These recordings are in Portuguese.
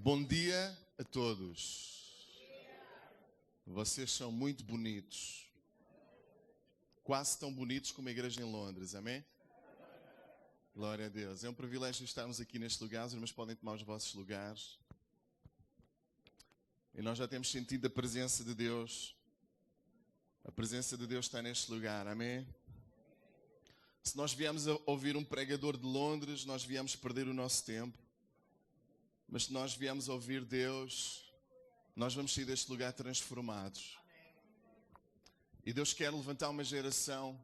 Bom dia a todos. Vocês são muito bonitos. Quase tão bonitos como a igreja em Londres, amém? Glória a Deus. É um privilégio estarmos aqui neste lugar. Os irmãos podem tomar os vossos lugares. E nós já temos sentido a presença de Deus. A presença de Deus está neste lugar, amém? Se nós viemos a ouvir um pregador de Londres, nós viemos perder o nosso tempo. Mas se nós viemos a ouvir Deus, nós vamos sair deste lugar transformados. E Deus quer levantar uma geração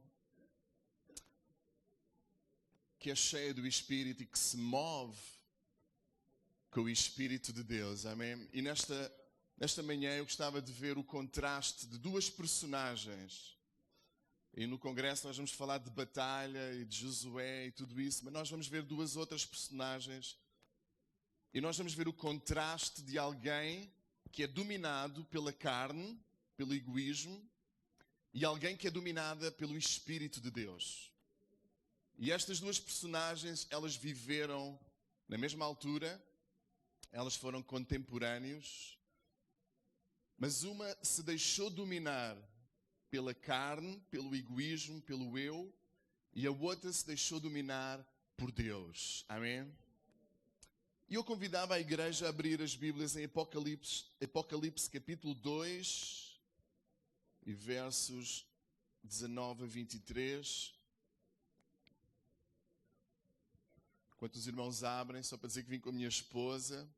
que é cheia do Espírito e que se move com o Espírito de Deus, amém? E nesta manhã eu gostava de ver o contraste de duas personagens. E no congresso nós vamos falar de batalha e de Josué e tudo isso, mas nós vamos ver duas outras personagens. E nós vamos ver o contraste de alguém que é dominado pela carne, pelo egoísmo, e alguém que é dominada pelo Espírito de Deus. E estas duas personagens, elas viveram na mesma altura, elas foram contemporâneos, mas uma se deixou dominar pela carne, pelo egoísmo, pelo eu, e a outra se deixou dominar por Deus. Amém? E eu convidava a igreja a abrir as Bíblias em Apocalipse capítulo 2 e versos 19 a 23. Enquanto os irmãos abrem, só para dizer que vim com a minha esposa,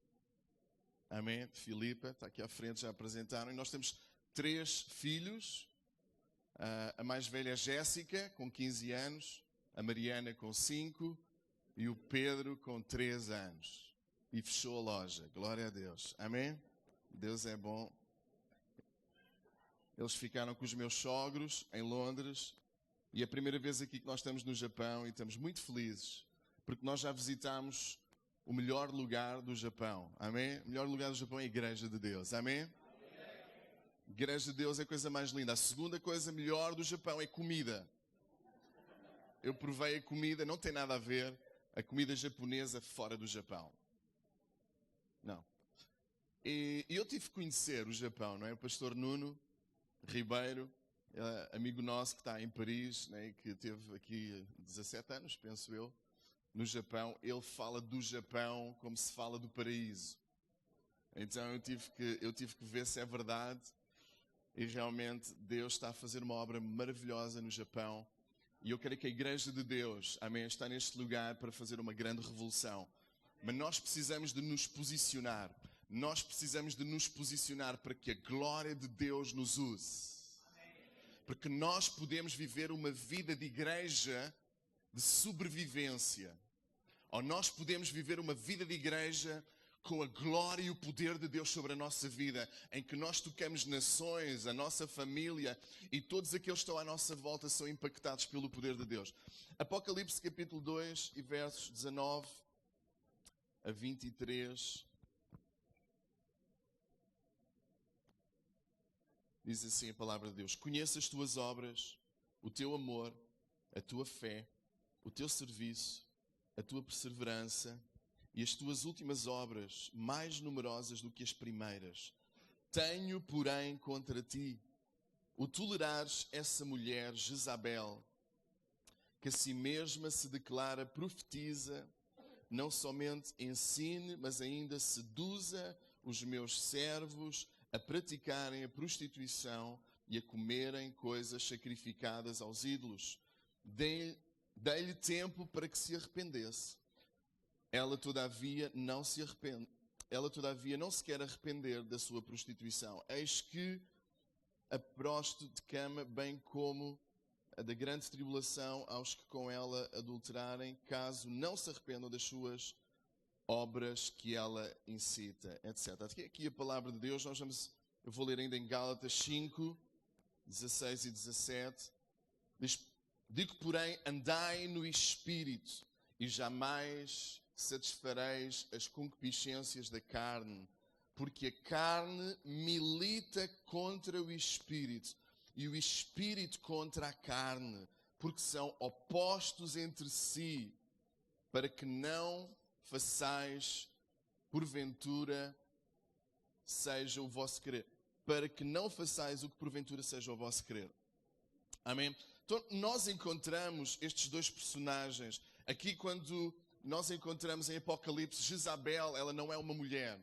amém, Filipa, está aqui à frente, já apresentaram. E nós temos 3 filhos, a mais velha é Jéssica, com 15 anos, a Mariana com 5 e o Pedro com 3 anos. E fechou a loja. Glória a Deus. Amém? Deus é bom. Eles ficaram com os meus sogros em Londres. E é a primeira vez aqui que nós estamos no Japão e estamos muito felizes. Porque nós já visitámos o melhor lugar do Japão. Amém? O melhor lugar do Japão é a Igreja de Deus. Amém? Igreja de Deus é a coisa mais linda. A segunda coisa melhor do Japão é comida. Eu provei a comida, não tem nada a ver a comida japonesa fora do Japão. Não. E eu tive que conhecer o Japão, não é? O pastor Nuno Ribeiro, amigo nosso que está em Paris, né? Que teve aqui 17 anos, penso eu, no Japão. Ele fala do Japão como se fala do paraíso. Então eu tive que ver se é verdade. E realmente Deus está a fazer uma obra maravilhosa no Japão. E eu creio que a Igreja de Deus, amém, está neste lugar para fazer uma grande revolução. Mas nós precisamos de nos posicionar. Nós precisamos de nos posicionar para que a glória de Deus nos use. Porque nós podemos viver uma vida de igreja de sobrevivência. Ou nós podemos viver uma vida de igreja com a glória e o poder de Deus sobre a nossa vida, em que nós tocamos nações, a nossa família, e todos aqueles que estão à nossa volta são impactados pelo poder de Deus. Apocalipse capítulo 2 e versos 19 a 23. Diz assim a palavra de Deus: Conheço as tuas obras, o teu amor, a tua fé, o teu serviço, a tua perseverança e as tuas últimas obras, mais numerosas do que as primeiras. Tenho, porém, contra ti o tolerares essa mulher, Jezabel, que a si mesma se declara profetiza, não somente ensine, mas ainda seduza os meus servos a praticarem a prostituição e a comerem coisas sacrificadas aos ídolos. Dei-lhe tempo para que se arrependesse. Ela, todavia, não se quer arrepender da sua prostituição. Eis que a prostituta, bem como a da grande tribulação aos que com ela adulterarem, caso não se arrependam das suas obras que ela incita, etc. Aqui a palavra de Deus, eu vou ler ainda em Gálatas 5, 16 e 17. Digo, porém, andai no Espírito e jamais satisfareis as concupiscências da carne, porque a carne milita contra o Espírito e o Espírito contra a carne, porque são opostos entre si, para que não façais porventura seja o vosso querer. Para que não façais o que porventura seja o vosso querer. Amém? Então, nós encontramos estes dois personagens. Aqui, quando nós encontramos em Apocalipse, Jezabel, ela não é uma mulher.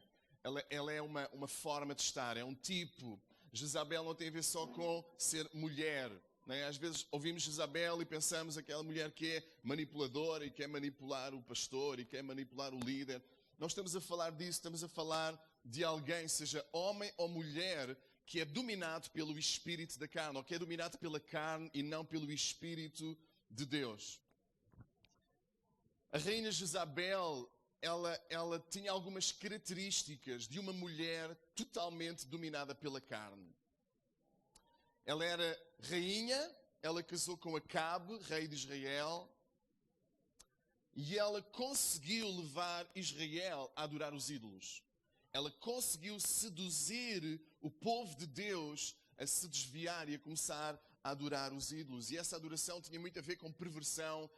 Ela é uma forma de estar, é um tipo. Jezabel não tem a ver só com ser mulher. Né? Às vezes ouvimos Jezabel e pensamos aquela mulher que é manipuladora e quer manipular o pastor e quer manipular o líder. Não estamos a falar disso, estamos a falar de alguém, seja homem ou mulher, que é dominado pelo espírito da carne, ou que é dominado pela carne e não pelo espírito de Deus. A rainha Jezabel, ela tinha algumas características de uma mulher totalmente dominada pela carne. Ela era rainha, ela casou com Acabe, rei de Israel, e ela conseguiu levar Israel a adorar os ídolos. Ela conseguiu seduzir o povo de Deus a se desviar e a começar a adorar os ídolos. E essa adoração tinha muito a ver com perversão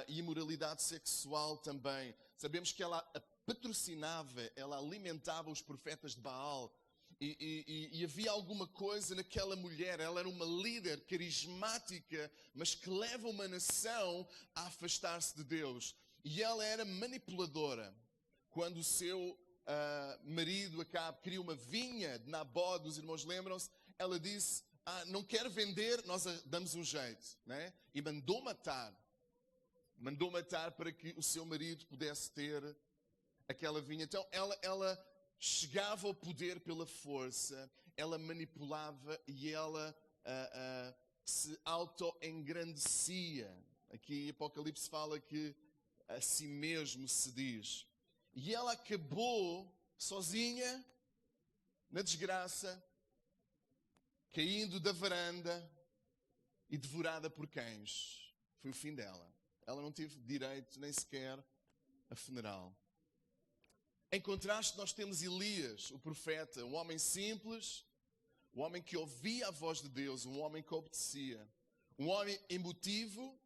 e imoralidade sexual também. Sabemos que ela patrocinava, ela alimentava os profetas de Baal. E havia alguma coisa naquela mulher, ela era uma líder carismática, mas que leva uma nação a afastar-se de Deus. E ela era manipuladora. Quando o seu marido Acabe queria uma vinha de Nabode, os irmãos lembram-se, ela disse, não quero vender, nós damos um jeito. Né? E mandou matar para que o seu marido pudesse ter aquela vinha. Então ela chegava ao poder pela força, ela manipulava e ela se auto-engrandecia. Aqui Apocalipse fala que a si mesmo se diz. E ela acabou sozinha, na desgraça, caindo da varanda e devorada por cães. Foi o fim dela. Ela não teve direito nem sequer a funeral. Em contraste, nós temos Elias, o profeta, um homem simples, um homem que ouvia a voz de Deus, um homem que obedecia, um homem emotivo,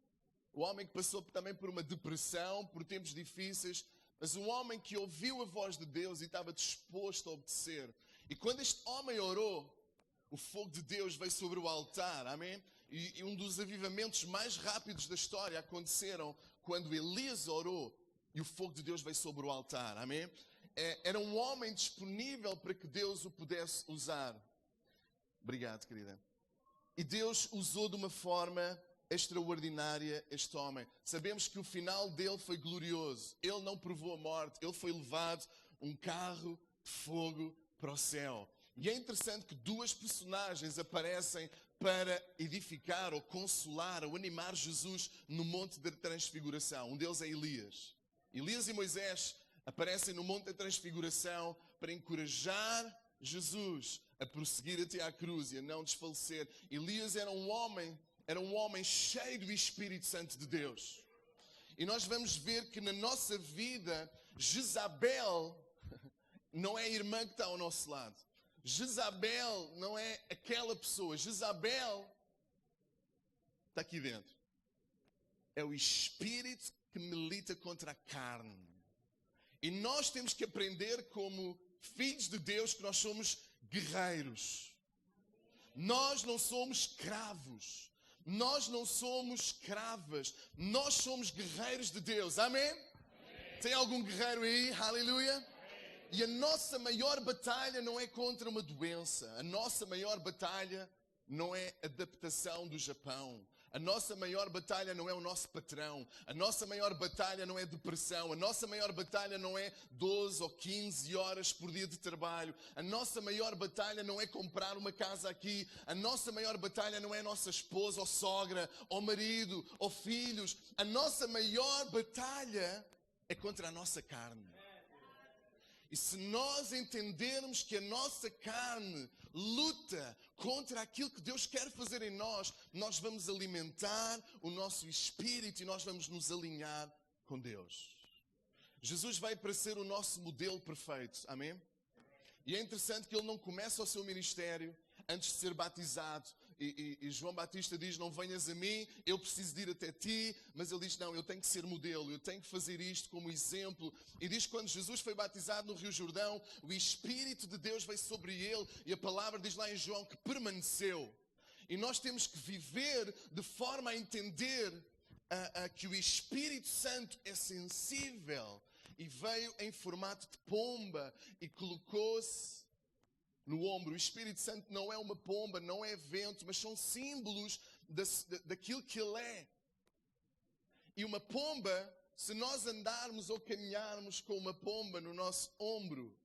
um homem que passou também por uma depressão, por tempos difíceis, mas um homem que ouviu a voz de Deus e estava disposto a obedecer. E quando este homem orou, o fogo de Deus veio sobre o altar, amém? E um dos avivamentos mais rápidos da história aconteceram quando Elias orou e o fogo de Deus veio sobre o altar, amém? Era um homem disponível para que Deus o pudesse usar. Obrigado, querida. E Deus usou de uma forma extraordinária este homem. Sabemos que o final dele foi glorioso. Ele não provou a morte, ele foi levado um carro de fogo para o céu. E é interessante que duas personagens aparecem para edificar ou consolar ou animar Jesus no Monte da Transfiguração. Um deles é Elias. Elias e Moisés aparecem no Monte da Transfiguração para encorajar Jesus a prosseguir até à cruz e a não desfalecer. Elias era um homem cheio do Espírito Santo de Deus. E nós vamos ver que na nossa vida, Jezabel não é a irmã que está ao nosso lado. Jezabel não é aquela pessoa. Jezabel está aqui dentro. É o espírito que milita contra a carne. E nós temos que aprender como filhos de Deus que nós somos guerreiros. Nós não somos escravos. Nós não somos escravas. Nós somos guerreiros de Deus. Amém? Amém. Tem algum guerreiro aí? Aleluia. E a nossa maior batalha não é contra uma doença. A nossa maior batalha não é adaptação do Japão. A nossa maior batalha não é o nosso patrão. A nossa maior batalha não é depressão. A nossa maior batalha não é 12 ou 15 horas por dia de trabalho. A nossa maior batalha não é comprar uma casa aqui. A nossa maior batalha não é nossa esposa ou sogra ou marido ou filhos. A nossa maior batalha é contra a nossa carne. E se nós entendermos que a nossa carne luta contra aquilo que Deus quer fazer em nós, nós vamos alimentar o nosso espírito e nós vamos nos alinhar com Deus. Jesus veio para ser o nosso modelo perfeito, amém? E é interessante que ele não começa o seu ministério antes de ser batizado. e João Batista diz, não venhas a mim, eu preciso de ir até ti, mas ele diz, não, eu tenho que ser modelo, eu tenho que fazer isto como exemplo. E diz que quando Jesus foi batizado no Rio Jordão, o Espírito de Deus veio sobre ele, e a palavra diz lá em João que permaneceu. E nós temos que viver de forma a entender que o Espírito Santo é sensível, e veio em formato de pomba, e colocou-se no ombro. O Espírito Santo não é uma pomba, não é vento, mas são símbolos daquilo que Ele é. E uma pomba, se nós andarmos ou caminharmos com uma pomba no nosso ombro,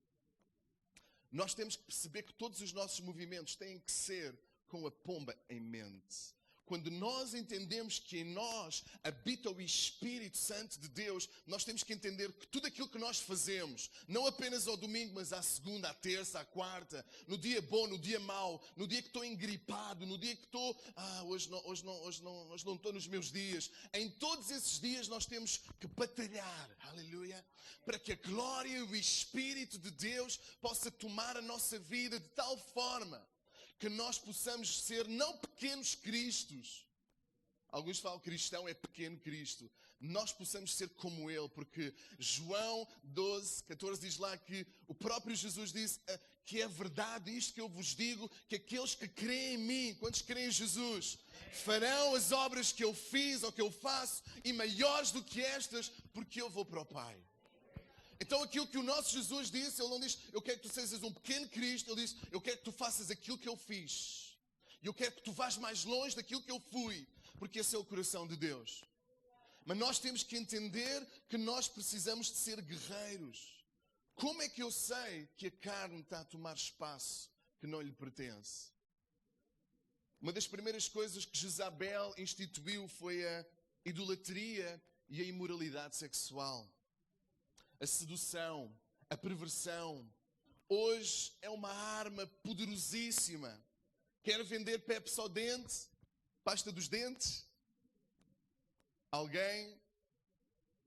nós temos que perceber que todos os nossos movimentos têm que ser com a pomba em mente. Quando nós entendemos que em nós habita o Espírito Santo de Deus, nós temos que entender que tudo aquilo que nós fazemos, não apenas ao domingo, mas à segunda, à terça, à quarta, no dia bom, no dia mau, no dia que estou engripado, no dia que estou, hoje não estou nos meus dias. Em todos esses dias nós temos que batalhar, aleluia, para que a glória e o Espírito de Deus possa tomar a nossa vida de tal forma que nós possamos ser não pequenos cristos. Alguns falam que cristão é pequeno Cristo. Nós possamos ser como Ele, porque João 12, 14 diz lá que o próprio Jesus disse que é verdade isto que eu vos digo, que aqueles que creem em mim, quantos creem em Jesus, farão as obras que eu fiz ou que eu faço e maiores do que estas, porque eu vou para o Pai. Então aquilo que o nosso Jesus disse, Ele não diz, eu quero que tu sejas um pequeno Cristo, Ele diz, eu quero que tu faças aquilo que eu fiz. E eu quero que tu vás mais longe daquilo que eu fui, porque esse é o coração de Deus. Mas nós temos que entender que nós precisamos de ser guerreiros. Como é que eu sei que a carne está a tomar espaço que não lhe pertence? Uma das primeiras coisas que Jezabel instituiu foi a idolatria e a imoralidade sexual. A sedução, a perversão. Hoje é uma arma poderosíssima. Quer vender Pepsodent, pasta dos dentes? Alguém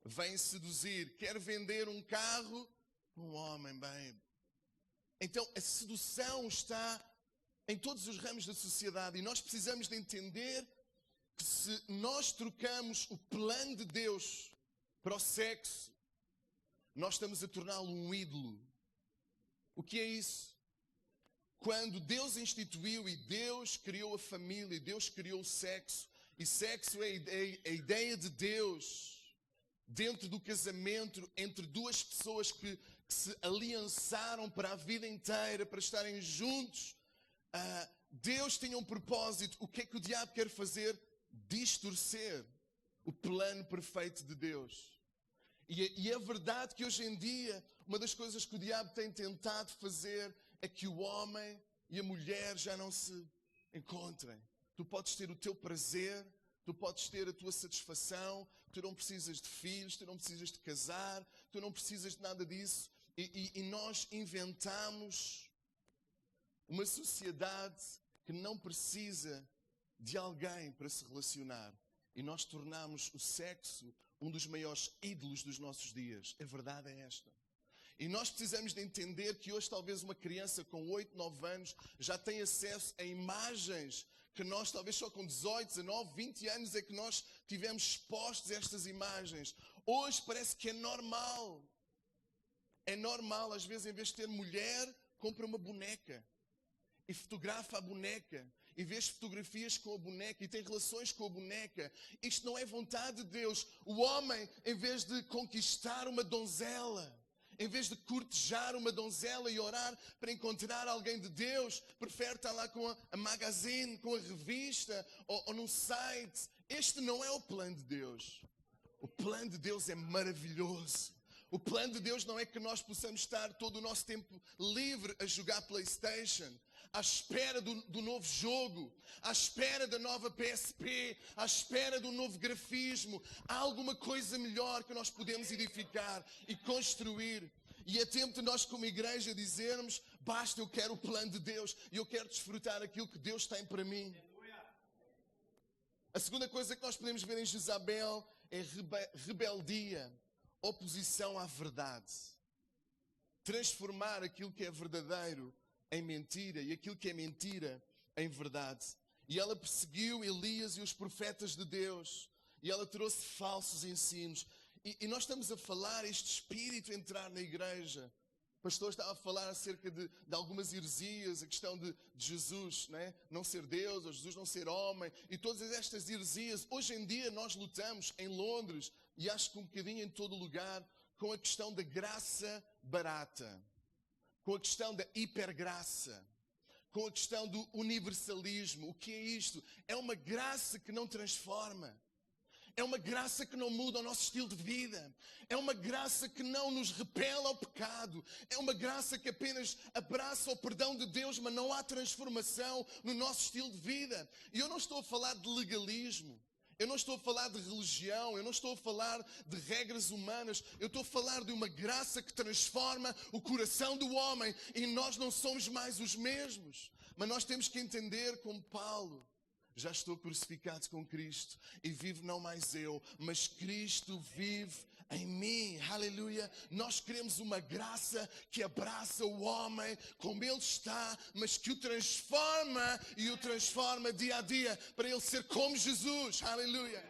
vem seduzir. Quer vender um carro? Um homem, bem. Então a sedução está em todos os ramos da sociedade. E nós precisamos de entender que se nós trocamos o plano de Deus para o sexo, nós estamos a torná-lo um ídolo. O que é isso? Quando Deus instituiu e Deus criou a família, e Deus criou o sexo, e sexo é a ideia de Deus dentro do casamento entre duas pessoas que se aliançaram para a vida inteira, para estarem juntos. Deus tinha um propósito. O que é que o diabo quer fazer? Distorcer o plano perfeito de Deus. E é verdade que hoje em dia, uma das coisas que o diabo tem tentado fazer é que o homem e a mulher já não se encontrem. Tu podes ter o teu prazer, tu podes ter a tua satisfação, tu não precisas de filhos, tu não precisas de casar, tu não precisas de nada disso. E nós inventamos uma sociedade que não precisa de alguém para se relacionar. E nós tornamos o sexo um dos maiores ídolos dos nossos dias. A verdade é esta. E nós precisamos de entender que hoje talvez uma criança com 8, 9 anos já tem acesso a imagens que nós talvez só com 18, 19, 20 anos é que nós tivemos expostos a estas imagens. Hoje parece que é normal. É normal, às vezes, em vez de ter mulher, compra uma boneca e fotografa a boneca. E vês fotografias com a boneca e tem relações com a boneca. Isto não é vontade de Deus. O homem, em vez de conquistar uma donzela, em vez de cortejar uma donzela e orar para encontrar alguém de Deus, prefere estar lá com a magazine, com a revista ou num site. Este não é o plano de Deus. O plano de Deus é maravilhoso. O plano de Deus não é que nós possamos estar todo o nosso tempo livre a jogar PlayStation, à espera do novo jogo, à espera da nova PSP, à espera do novo grafismo. Há alguma coisa melhor que nós podemos edificar e construir. E é tempo de nós como igreja dizermos, basta, eu quero o plano de Deus e eu quero desfrutar aquilo que Deus tem para mim. A segunda coisa que nós podemos ver em Jezabel é rebeldia, oposição à verdade. Transformar aquilo que é verdadeiro em mentira e aquilo que é mentira em verdade. E ela perseguiu Elias e os profetas de Deus. E ela trouxe falsos ensinos. E nós estamos a falar este espírito entrar na igreja. O pastor estava a falar acerca de algumas heresias, a questão de Jesus, né? Não ser Deus, ou Jesus não ser homem. E todas estas heresias, hoje em dia nós lutamos em Londres, e acho que um bocadinho em todo lugar, com a questão da graça barata, com a questão da hipergraça, com a questão do universalismo. O que é isto? É uma graça que não transforma. É uma graça que não muda o nosso estilo de vida. É uma graça que não nos repele ao pecado. É uma graça que apenas abraça o perdão de Deus, mas não há transformação no nosso estilo de vida. E eu não estou a falar de legalismo. Eu não estou a falar de religião. Eu não estou a falar de regras humanas. Eu estou a falar de uma graça que transforma o coração do homem. E nós não somos mais os mesmos. Mas nós temos que entender, como Paulo: já estou crucificado com Cristo e vivo não mais eu, mas Cristo vive em mim. Aleluia. Nós queremos uma graça que abraça o homem como ele está, mas que o transforma e o transforma dia a dia para ele ser como Jesus. Aleluia.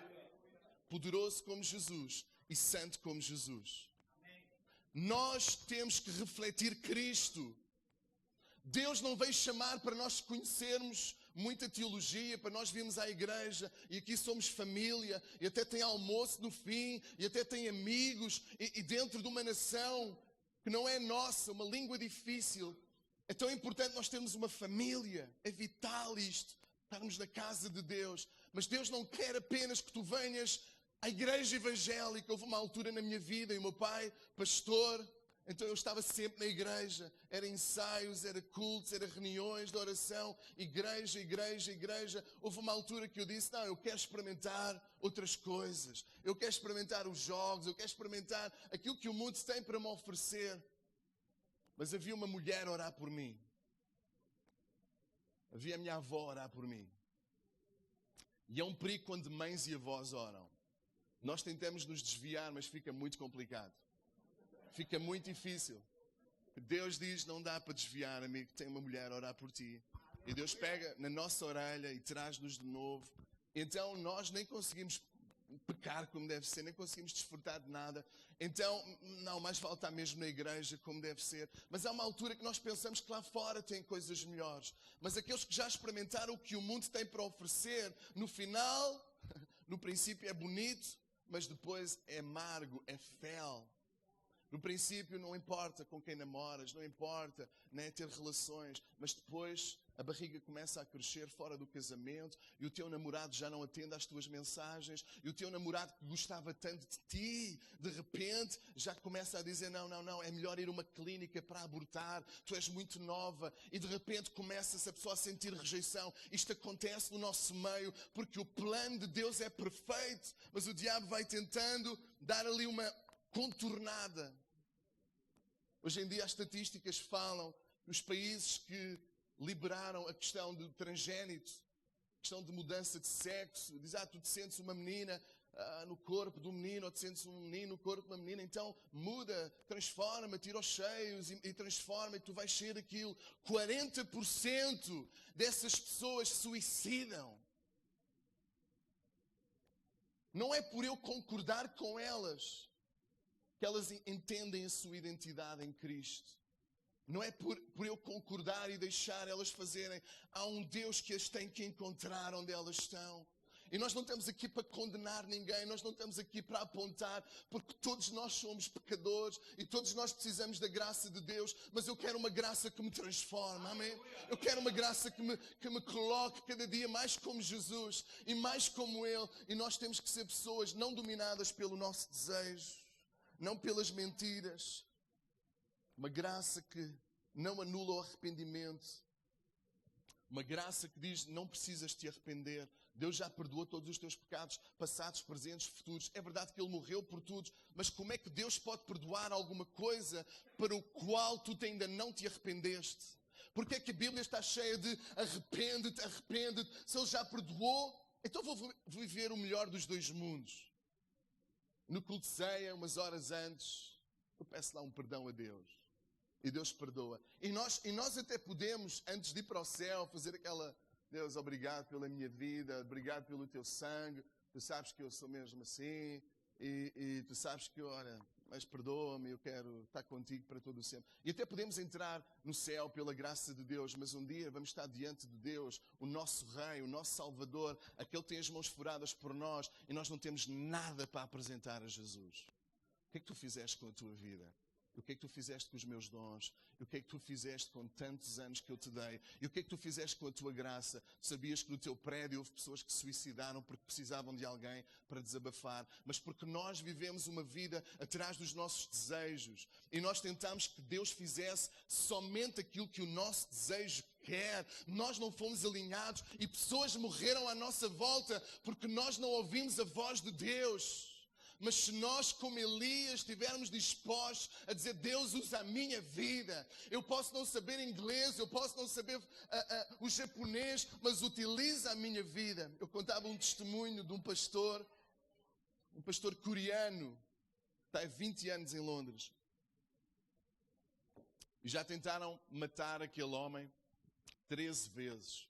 Poderoso como Jesus e santo como Jesus. Nós temos que refletir Cristo. Deus não veio chamar para nós conhecermos muita teologia, para nós virmos à igreja e aqui somos família, e até tem almoço no fim, e até tem amigos, e dentro de uma nação que não é nossa, uma língua difícil. É tão importante nós termos uma família. É vital isto, estarmos na casa de Deus. Mas Deus não quer apenas que tu venhas à igreja evangélica. Houve uma altura na minha vida, e o meu pai, pastor, então eu estava sempre na igreja, era ensaios, era cultos, era reuniões de oração, igreja, igreja, igreja. Houve uma altura que eu disse: não, eu quero experimentar outras coisas, eu quero experimentar os jogos, eu quero experimentar aquilo que o mundo tem para me oferecer. Mas havia uma mulher a orar por mim, havia a minha avó a orar por mim. E é um perigo quando mães e avós oram. Nós tentamos nos desviar, mas fica muito complicado. Fica muito difícil. Deus diz: não dá para desviar, amigo, tem uma mulher a orar por ti. E Deus pega na nossa orelha e traz-nos de novo. Então nós nem conseguimos pecar como deve ser, nem conseguimos desfrutar de nada. Então, não, mais vale estar mesmo na igreja como deve ser. Mas há uma altura que nós pensamos que lá fora tem coisas melhores. Mas aqueles que já experimentaram o que o mundo tem para oferecer, no final, no princípio é bonito, mas depois é amargo, é fel. No princípio não importa com quem namoras, não importa, né, ter relações, mas depois a barriga começa a crescer fora do casamento e o teu namorado já não atende às tuas mensagens, e o teu namorado que gostava tanto de ti, de repente já começa a dizer: não, é melhor ir a uma clínica para abortar, tu és muito nova, e de repente começa-se a pessoa a sentir rejeição. Isto acontece no nosso meio porque o plano de Deus é perfeito, mas o diabo vai tentando dar ali uma contornada. Hoje em dia as estatísticas falam que os países que liberaram a questão do transgênito, a questão de mudança de sexo, diz: tu te sentes uma menina no corpo do menino, ou te sentes um menino no corpo de uma menina, então muda, transforma, tira os cheios e transforma, e tu vais ser aquilo. 40% dessas pessoas se suicidam. Não é por eu concordar com elas que elas entendem a sua identidade em Cristo. Não é por eu concordar e deixar elas fazerem. Há um Deus que as tem que encontrar onde elas estão. E nós não estamos aqui para condenar ninguém, nós não estamos aqui para apontar, porque todos nós somos pecadores e todos nós precisamos da graça de Deus, mas eu quero uma graça que me transforme, amém? Eu quero uma graça que me coloque cada dia mais como Jesus e mais como Ele. E nós temos que ser pessoas não dominadas pelo nosso desejo, não pelas mentiras. Uma graça que não anula o arrependimento. Uma graça que diz: não precisas te arrepender. Deus já perdoou todos os teus pecados, passados, presentes, futuros. É verdade que Ele morreu por todos, mas como é que Deus pode perdoar alguma coisa para o qual tu ainda não te arrependeste? Porque é que a Bíblia está cheia de arrepende-te, arrepende-te? Se Ele já perdoou, então vou viver o melhor dos dois mundos. No culto de ceia, umas horas antes, eu peço lá um perdão a Deus. E Deus perdoa. E nós até podemos, antes de ir para o céu, fazer aquela Deus, obrigado pela minha vida, obrigado pelo teu sangue. Tu sabes que eu sou mesmo assim. E tu sabes que, olha, mas perdoa-me, eu quero estar contigo para todo o sempre. E até podemos entrar no céu pela graça de Deus, mas um dia vamos estar diante de Deus, o nosso Rei, o nosso Salvador, aquele que tem as mãos furadas por nós, e nós não temos nada para apresentar a Jesus. O que é que tu fizeste com a tua vida? O que é que tu fizeste com os meus dons? O que é que tu fizeste com tantos anos que eu te dei? E o que é que tu fizeste com a tua graça? Sabias que no teu prédio houve pessoas que se suicidaram porque precisavam de alguém para desabafar, mas porque nós vivemos uma vida atrás dos nossos desejos e nós tentamos que Deus fizesse somente aquilo que o nosso desejo quer. Nós não fomos alinhados e pessoas morreram à nossa volta porque nós não ouvimos a voz de Deus. Mas se nós, como Elias, estivermos dispostos a dizer, Deus usa a minha vida, eu posso não saber inglês, eu posso não saber o japonês, mas utiliza a minha vida. Eu contava um testemunho de um pastor coreano, está há 20 anos em Londres. E já tentaram matar aquele homem 13 vezes.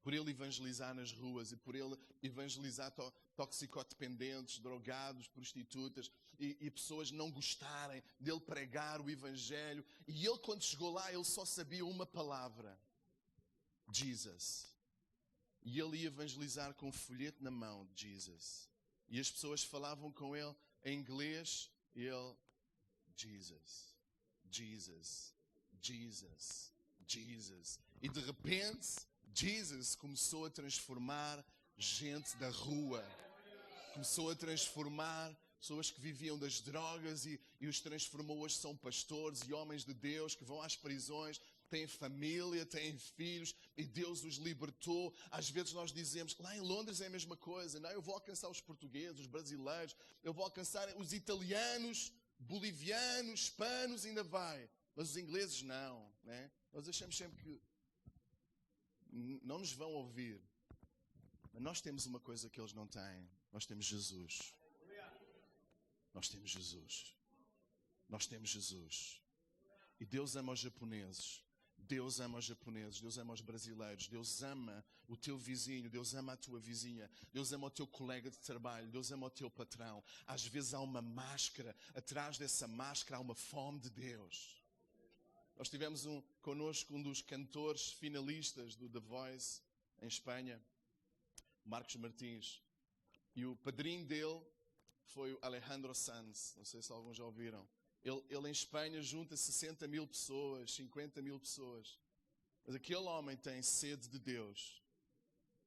Por ele evangelizar nas ruas e por ele evangelizar toxicodependentes, drogados, prostitutas e pessoas não gostarem dele pregar o evangelho. E ele, quando chegou lá, ele só sabia uma palavra: Jesus. E ele ia evangelizar com um folheto na mão, Jesus. E as pessoas falavam com ele em inglês e ele, Jesus, Jesus, Jesus, Jesus. E de repente, Jesus começou a transformar gente da rua. Começou a transformar pessoas que viviam das drogas e os transformou. Hoje são pastores e homens de Deus que vão às prisões, têm família, têm filhos e Deus os libertou. Às vezes nós dizemos que lá em Londres é a mesma coisa. Não, eu vou alcançar os portugueses, os brasileiros, eu vou alcançar os italianos, bolivianos, hispanos, ainda vai. Mas os ingleses não, né? Nós achamos sempre que não nos vão ouvir. Mas nós temos uma coisa que eles não têm. Nós temos Jesus. Nós temos Jesus. Nós temos Jesus. E Deus ama os japoneses. Deus ama os japoneses. Deus ama os brasileiros. Deus ama o teu vizinho. Deus ama a tua vizinha. Deus ama o teu colega de trabalho. Deus ama o teu patrão. Às vezes há uma máscara. Atrás dessa máscara há uma fome de Deus. Nós tivemos connosco um dos cantores finalistas do The Voice em Espanha, Marcos Martins. E o padrinho dele foi o Alejandro Sanz. Não sei se alguns já ouviram. Ele em Espanha junta 60 mil pessoas, 50 mil pessoas. Mas aquele homem tem sede de Deus.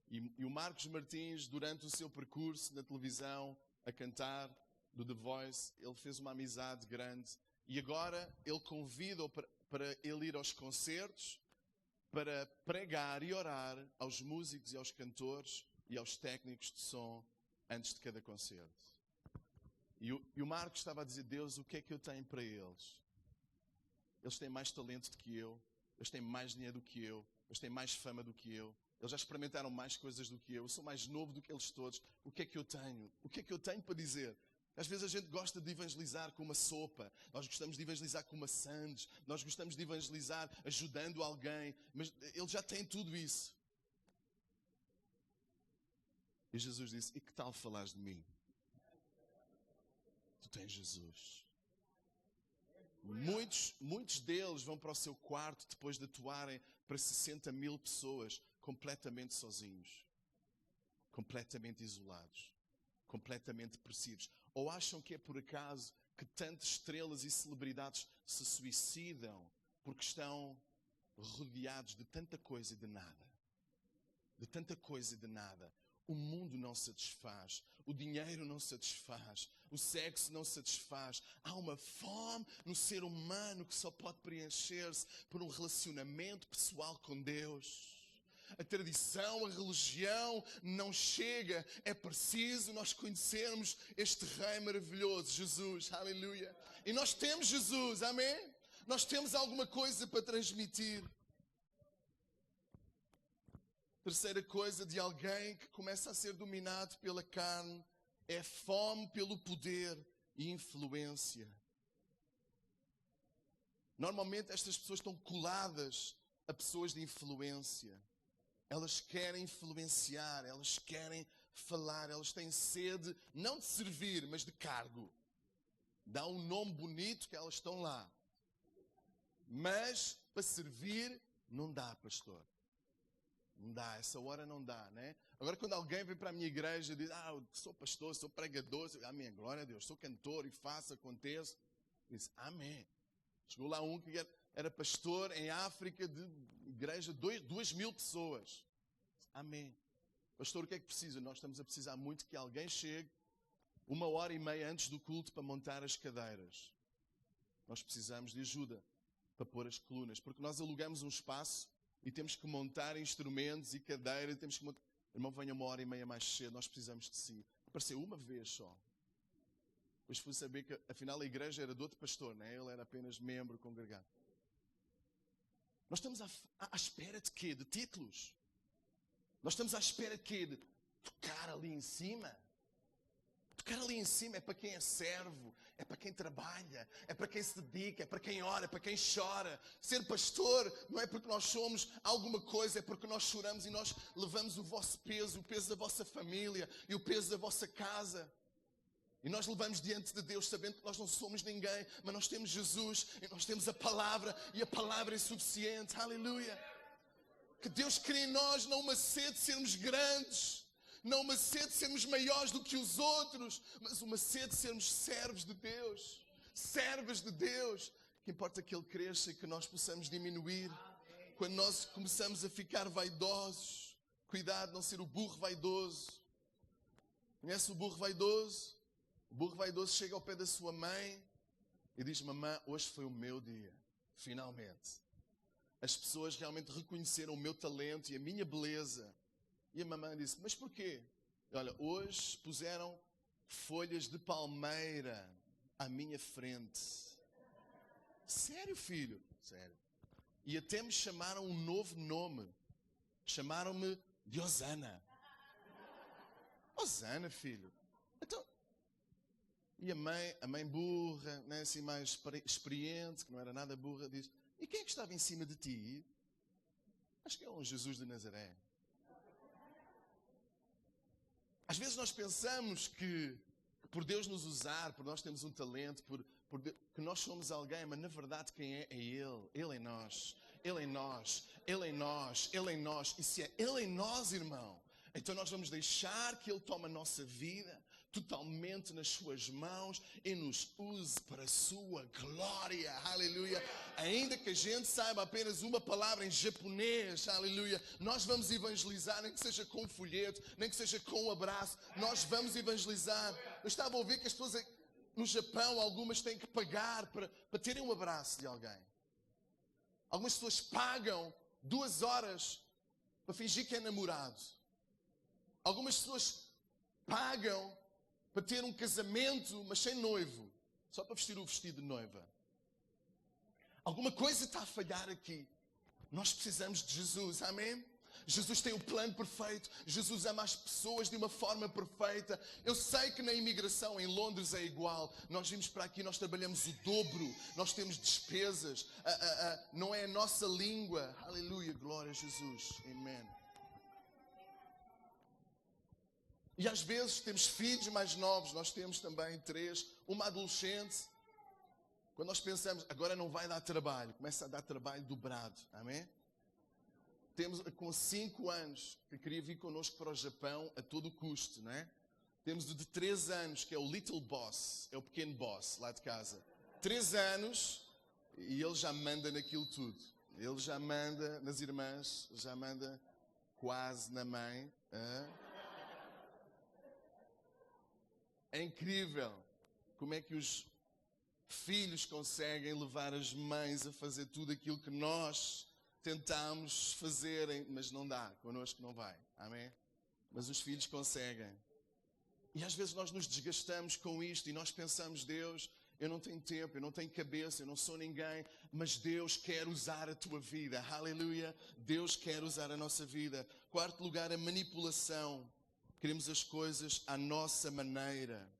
E o Marcos Martins, durante o seu percurso na televisão, a cantar do The Voice, ele fez uma amizade grande. E agora ele convida-o para ele ir aos concertos, para pregar e orar aos músicos e aos cantores e aos técnicos de som antes de cada concerto. E o Marcos estava a dizer, Deus, o que é que eu tenho para eles? Eles têm mais talento do que eu, eles têm mais dinheiro do que eu, eles têm mais fama do que eu, eles já experimentaram mais coisas do que eu sou mais novo do que eles todos. O que é que eu tenho? O que é que eu tenho para dizer? Às vezes a gente gosta de evangelizar com uma sopa, nós gostamos de evangelizar com uma sandes, nós gostamos de evangelizar ajudando alguém, mas ele já tem tudo isso. E Jesus disse, e que tal falares de mim? Tu tens Jesus. Muitos deles vão para o seu quarto depois de atuarem para 60 mil pessoas completamente sozinhos, completamente isolados, completamente depressivos. Ou acham que é por acaso que tantas estrelas e celebridades se suicidam porque estão rodeados de tanta coisa e de nada. De tanta coisa e de nada. O mundo não satisfaz, o dinheiro não satisfaz, o sexo não satisfaz. Há uma fome no ser humano que só pode preencher-se por um relacionamento pessoal com Deus. A tradição, a religião não chega. É preciso nós conhecermos este Rei maravilhoso, Jesus. Aleluia. E nós temos Jesus, amém? Nós temos alguma coisa para transmitir. Terceira coisa de alguém que começa a ser dominado pela carne é fome pelo poder e influência. Normalmente estas pessoas estão coladas a pessoas de influência. Elas querem influenciar, elas querem falar, elas têm sede, não de servir, mas de cargo. Dá um nome bonito que elas estão lá. Mas para servir não dá, pastor. Não dá, essa hora não dá, né? Agora quando alguém vem para a minha igreja e diz, eu sou pastor, sou pregador, amém, glória a Deus, sou cantor e faço, aconteço. Diz, amém. Chegou lá um que era pastor em África de igreja, 2.000 pessoas. Amém. Pastor, o que é que precisa? Nós estamos a precisar muito que alguém chegue 1h30 antes do culto para montar as cadeiras. Nós precisamos de ajuda para pôr as colunas, porque nós alugamos um espaço e temos que montar instrumentos e cadeiras, temos que montar... Irmão, venha 1h30 mais cedo, nós precisamos de si. Apareceu uma vez só. Depois fui saber que, afinal, a igreja era de outro pastor, né? Ele era apenas membro congregado. Nós estamos à espera de quê? De títulos? Nós estamos à espera de quê? De tocar ali em cima? Tocar ali em cima é para quem é servo, é para quem trabalha, é para quem se dedica, é para quem ora, é para quem chora. Ser pastor não é porque nós somos alguma coisa, é porque nós choramos e nós levamos o vosso peso, o peso da vossa família e o peso da vossa casa. E nós levamos diante de Deus sabendo que nós não somos ninguém, mas nós temos Jesus e nós temos a palavra e a palavra é suficiente. Aleluia! Que Deus crie em nós não uma sede de sermos grandes, não uma sede de sermos maiores do que os outros, mas uma sede de sermos servos de Deus, servas de Deus. Que importa que Ele cresça e que nós possamos diminuir. Quando nós começamos a ficar vaidosos, cuidado, não ser o burro vaidoso. Conhece o burro vaidoso? O burro vaidoso chega ao pé da sua mãe e diz, mamãe, hoje foi o meu dia, finalmente. As pessoas realmente reconheceram o meu talento e a minha beleza. E a mamãe disse, mas porquê? Olha, hoje puseram folhas de palmeira à minha frente. Sério, filho? Sério. E até me chamaram um novo nome. Chamaram-me de Osana. Osana, filho. Então, e a mãe burra, né, assim mais experiente, que não era nada burra, diz, e quem é que estava em cima de ti? Acho que é um Jesus de Nazaré. Às vezes nós pensamos que por Deus nos usar, por nós termos um talento, que nós somos alguém, mas na verdade quem é Ele. Ele em nós, Ele em nós, Ele em nós, Ele em nós. E se é Ele em nós, irmão, então nós vamos deixar que Ele tome a nossa vida totalmente nas suas mãos e nos use para a sua glória, aleluia. Ainda que a gente saiba apenas uma palavra em japonês, aleluia, nós vamos evangelizar, nem que seja com um folheto, nem que seja com um abraço, nós vamos evangelizar. Eu estava a ouvir que as pessoas no Japão, algumas têm que pagar para terem um abraço de alguém. Algumas pessoas pagam 2 horas para fingir que é namorado. Algumas pessoas pagam para ter um casamento, mas sem noivo, só para vestir o vestido de noiva. Alguma coisa está a falhar aqui. Nós precisamos de Jesus, amém? Jesus tem o plano perfeito. Jesus ama as pessoas de uma forma perfeita. Eu sei que na imigração em Londres é igual. Nós vimos para aqui, nós trabalhamos o dobro. Nós temos despesas. Não é a nossa língua. Aleluia, glória a Jesus. Amém. E às vezes temos filhos mais novos. Nós temos também 3. Uma adolescente. Quando nós pensamos, agora não vai dar trabalho. Começa a dar trabalho dobrado. Amém? Temos com 5 anos que queria vir connosco para o Japão a todo custo, não é? Temos o de 3 anos, que é o Little Boss, é o pequeno boss lá de casa. 3 anos e ele já manda naquilo tudo. Ele já manda nas irmãs, já manda quase na mãe. É incrível como é que os filhos conseguem levar as mães a fazer tudo aquilo que nós tentamos fazer, mas não dá, connosco não vai, amém? Mas os filhos conseguem. E às vezes nós nos desgastamos com isto e nós pensamos, Deus, eu não tenho tempo, eu não tenho cabeça, eu não sou ninguém, mas Deus quer usar a tua vida, aleluia, Deus quer usar a nossa vida. 4º lugar, a manipulação. Queremos as coisas à nossa maneira.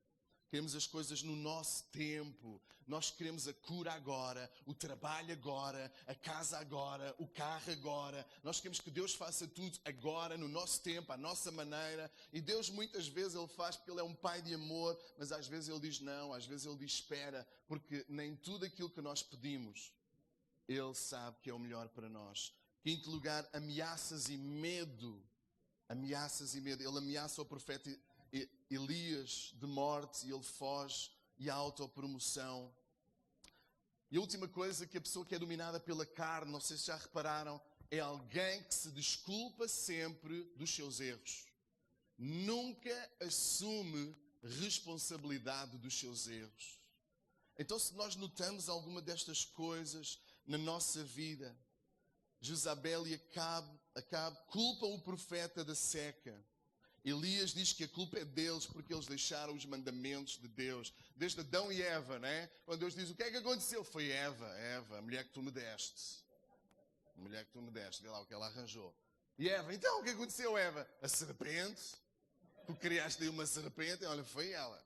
Queremos as coisas no nosso tempo. Nós queremos a cura agora, o trabalho agora, a casa agora, o carro agora. Nós queremos que Deus faça tudo agora, no nosso tempo, à nossa maneira. E Deus muitas vezes Ele faz porque Ele é um Pai de amor, mas às vezes Ele diz não, às vezes Ele diz espera, porque nem tudo aquilo que nós pedimos, Ele sabe que é o melhor para nós. Quinto lugar, ameaças e medo. Ameaças e medo. Ele ameaça o profeta Elias de morte e ele foge e a autopromoção. E a última coisa, que a pessoa que é dominada pela carne, não sei se já repararam, é alguém que se desculpa sempre dos seus erros. Nunca assume responsabilidade dos seus erros. Então, se nós notamos alguma destas coisas na nossa vida, Jezabel e Acabe culpam o profeta da seca. Elias diz que a culpa é deles porque eles deixaram os mandamentos de Deus. Desde Adão e Eva, né? Quando Deus diz, o que é que aconteceu? Foi Eva, a mulher que tu me deste. A mulher que tu me deste, vê lá o que ela arranjou. E Eva, então o que aconteceu, Eva? A serpente. Tu criaste aí uma serpente, e olha, foi ela.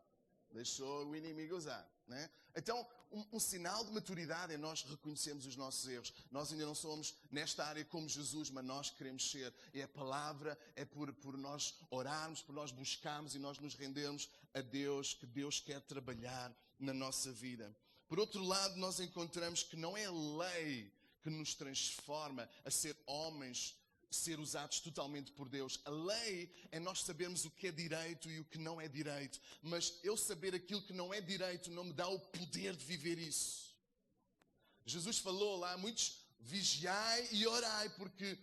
Deixou o inimigo usar, né? Então, um sinal de maturidade é nós reconhecermos os nossos erros. Nós ainda não somos nesta área como Jesus, mas nós queremos ser. É a palavra, é por nós orarmos, por nós buscarmos e nós nos rendermos a Deus, que Deus quer trabalhar na nossa vida. Por outro lado, nós encontramos que não é a lei que nos transforma a ser homens, ser usados totalmente por Deus. A lei é nós sabermos o que é direito e o que não é direito. Mas eu saber aquilo que não é direito não me dá o poder de viver isso. Jesus falou lá, muitos vigiai e orai, porque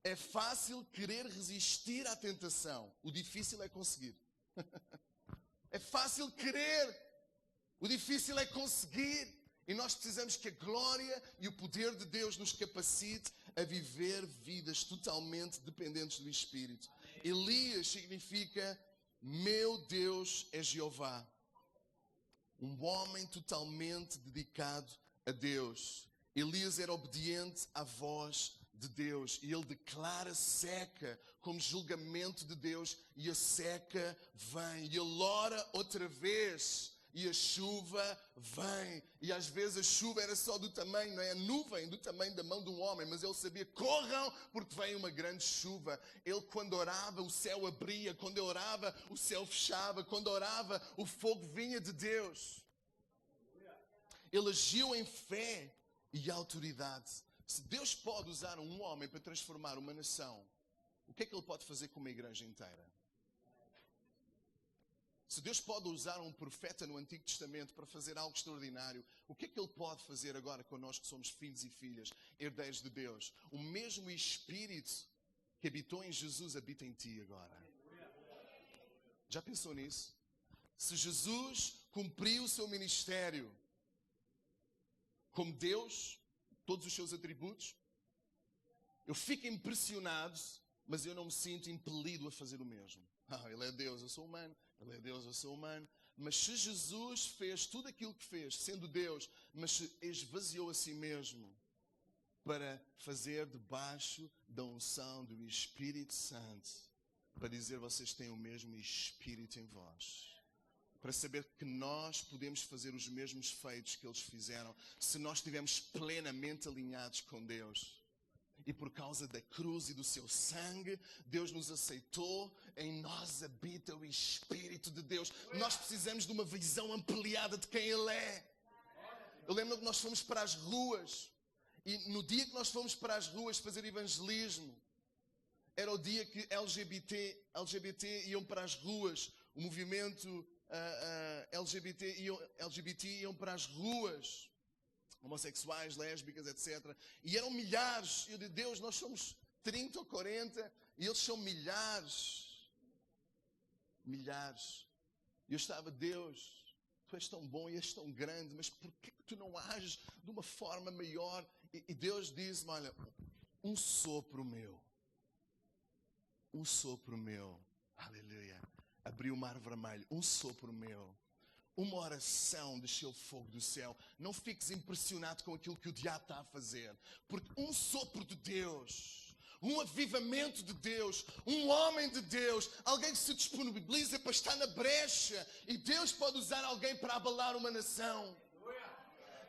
é fácil querer resistir à tentação. O difícil é conseguir. É fácil querer. O difícil é conseguir. E nós precisamos que a glória e o poder de Deus nos capacite a viver vidas totalmente dependentes do Espírito. Elias significa, meu Deus é Jeová. Um homem totalmente dedicado a Deus. Elias era obediente à voz de Deus. E ele declara seca como julgamento de Deus. E a seca vem. E ele ora outra vez. E a chuva vem. E às vezes a chuva era só do tamanho, não é? A nuvem do tamanho da mão de um homem. Mas ele sabia, corram, porque vem uma grande chuva. Ele quando orava, o céu abria. Quando ele orava, o céu fechava. Quando orava, o fogo vinha de Deus. Ele agiu em fé e autoridade. Se Deus pode usar um homem para transformar uma nação, o que é que Ele pode fazer com uma igreja inteira? Se Deus pode usar um profeta no Antigo Testamento para fazer algo extraordinário, o que é que Ele pode fazer agora connosco que somos filhos e filhas, herdeiros de Deus? O mesmo Espírito que habitou em Jesus habita em ti agora. Já pensou nisso? Se Jesus cumpriu o seu ministério como Deus, todos os seus atributos, eu fico impressionado, mas eu não me sinto impelido a fazer o mesmo. Ele é Deus, eu sou humano. Ele é Deus, eu sou humano. Mas se Jesus fez tudo aquilo que fez, sendo Deus, mas se esvaziou a si mesmo para fazer debaixo da unção do Espírito Santo, para dizer, vocês têm o mesmo Espírito em vós. Para saber que nós podemos fazer os mesmos feitos que eles fizeram, se nós estivermos plenamente alinhados com Deus. E por causa da cruz e do seu sangue, Deus nos aceitou, em nós habita o Espírito de Deus. Nós precisamos de uma visão ampliada de quem Ele é. Eu lembro que nós fomos para as ruas, e no dia que nós fomos para as ruas fazer evangelismo, era o dia que LGBT iam para as ruas, o movimento LGBT iam para as ruas, homossexuais, lésbicas, etc. E eram milhares. Eu digo, Deus, nós somos 30 ou 40 e eles são milhares. Milhares. E eu estava, Deus, Tu és tão bom e és tão grande, mas por que Tu não ages de uma forma maior? E Deus diz-me, olha, um sopro meu. Um sopro meu. Aleluia. Abriu o mar vermelho. Um sopro meu. Uma oração desceu fogo do céu. Não fiques impressionado com aquilo que o diabo está a fazer. Porque um sopro de Deus, um avivamento de Deus, um homem de Deus, alguém que se disponibiliza para estar na brecha. E Deus pode usar alguém para abalar uma nação.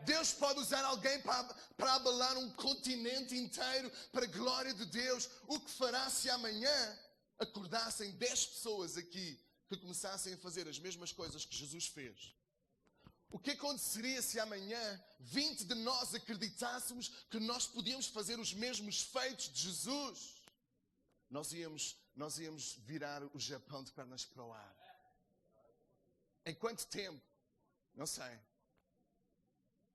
Deus pode usar alguém para abalar um continente inteiro para a glória de Deus. O que fará se amanhã acordassem 10 pessoas aqui que começassem a fazer as mesmas coisas que Jesus fez? O que aconteceria se amanhã 20 de nós acreditássemos que nós podíamos fazer os mesmos feitos de Jesus? Nós íamos virar o Japão de pernas para o ar. Em quanto tempo? Não sei.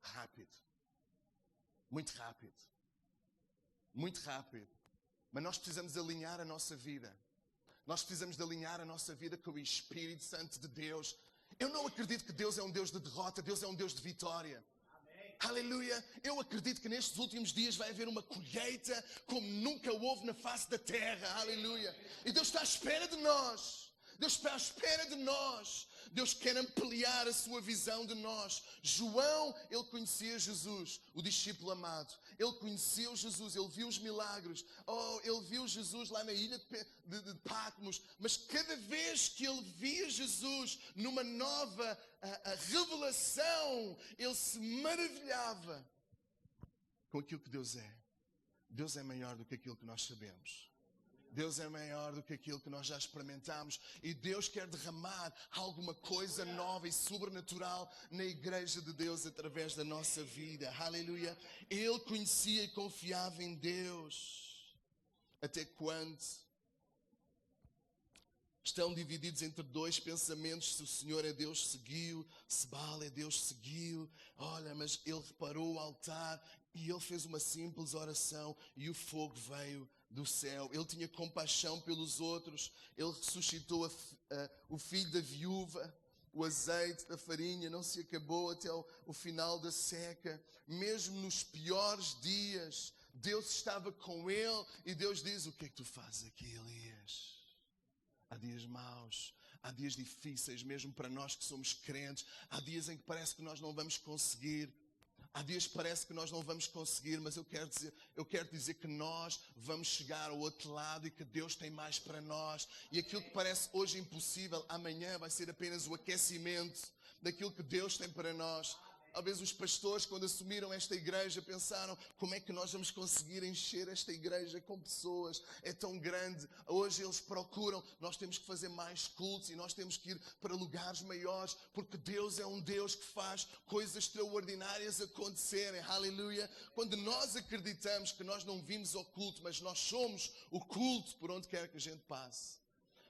Rápido. Muito rápido. Muito rápido. Mas nós precisamos alinhar a nossa vida. Nós precisamos de alinhar a nossa vida com o Espírito Santo de Deus. Eu não acredito que Deus é um Deus de derrota. Deus é um Deus de vitória. Amém. Aleluia. Eu acredito que nestes últimos dias vai haver uma colheita como nunca houve na face da terra. Aleluia. E Deus está à espera de nós. Deus está à espera de nós. Deus quer ampliar a sua visão de nós. João, ele conhecia Jesus, o discípulo amado. Ele conheceu Jesus, ele viu os milagres. Ele viu Jesus lá na ilha de Patmos. Mas cada vez que ele via Jesus numa nova revelação, ele se maravilhava com aquilo que Deus é. Deus é maior do que aquilo que nós sabemos. Deus é maior do que aquilo que nós já experimentamos. E Deus quer derramar alguma coisa nova e sobrenatural na igreja de Deus através da nossa vida. Aleluia. Ele conhecia e confiava em Deus. Até quando estão divididos entre dois pensamentos. Se o Senhor é Deus, seguiu. Se Baal é Deus, seguiu. Olha, mas ele reparou o altar e ele fez uma simples oração e o fogo veio do céu. Ele tinha compaixão pelos outros. Ele ressuscitou o filho da viúva. O azeite da farinha não se acabou até o final da seca. Mesmo nos piores dias, Deus estava com ele. E Deus diz: o que é que tu fazes aqui, Elias? Há dias maus, há dias difíceis, mesmo para nós que somos crentes. Há dias em que parece que nós não vamos conseguir. Há dias que parece que nós não vamos conseguir, mas eu quero dizer que nós vamos chegar ao outro lado e que Deus tem mais para nós. E aquilo que parece hoje impossível, amanhã vai ser apenas o aquecimento daquilo que Deus tem para nós. Talvez os pastores, quando assumiram esta igreja, pensaram: como é que nós vamos conseguir encher esta igreja com pessoas? É tão grande. Hoje eles procuram, nós temos que fazer mais cultos e nós temos que ir para lugares maiores, porque Deus é um Deus que faz coisas extraordinárias acontecerem. Aleluia. Quando nós acreditamos que nós não vimos ao culto, mas nós somos o culto por onde quer que a gente passe.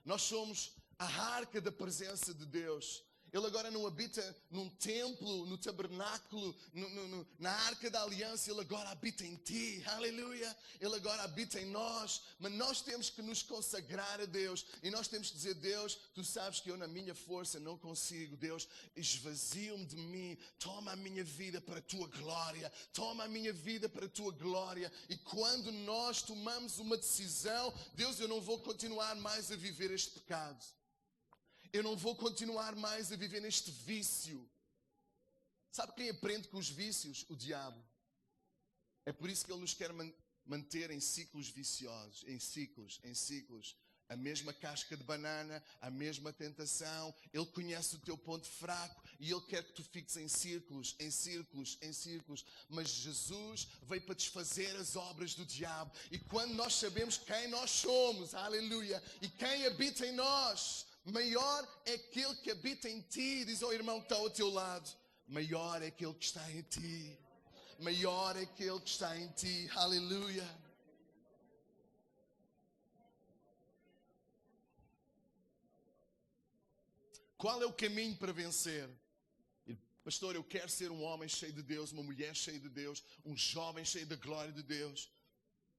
Nós somos a arca da presença de Deus. Ele agora não habita num templo, no tabernáculo, na arca da aliança. Ele agora habita em ti. Aleluia. Ele agora habita em nós. Mas nós temos que nos consagrar a Deus. E nós temos que dizer: Deus, tu sabes que eu na minha força não consigo. Deus, esvazio-me de mim. Toma a minha vida para a tua glória. Toma a minha vida para a tua glória. E quando nós tomamos uma decisão: Deus, eu não vou continuar mais a viver este pecado. Eu não vou continuar mais a viver neste vício. Sabe quem aprende com os vícios? O diabo. É por isso que ele nos quer manter em ciclos viciosos. Em ciclos. A mesma casca de banana, a mesma tentação. Ele conhece o teu ponto fraco e ele quer que tu fiques em círculos. Mas Jesus veio para desfazer as obras do diabo. E quando nós sabemos quem nós somos, aleluia, e quem habita em nós, maior é aquele que habita em ti. Diz ao irmão que está ao teu lado: maior é aquele que está em ti. Maior é aquele que está em ti. Aleluia. Qual é o caminho para vencer? Pastor, eu quero ser um homem cheio de Deus, uma mulher cheia de Deus, um jovem cheio da glória de Deus.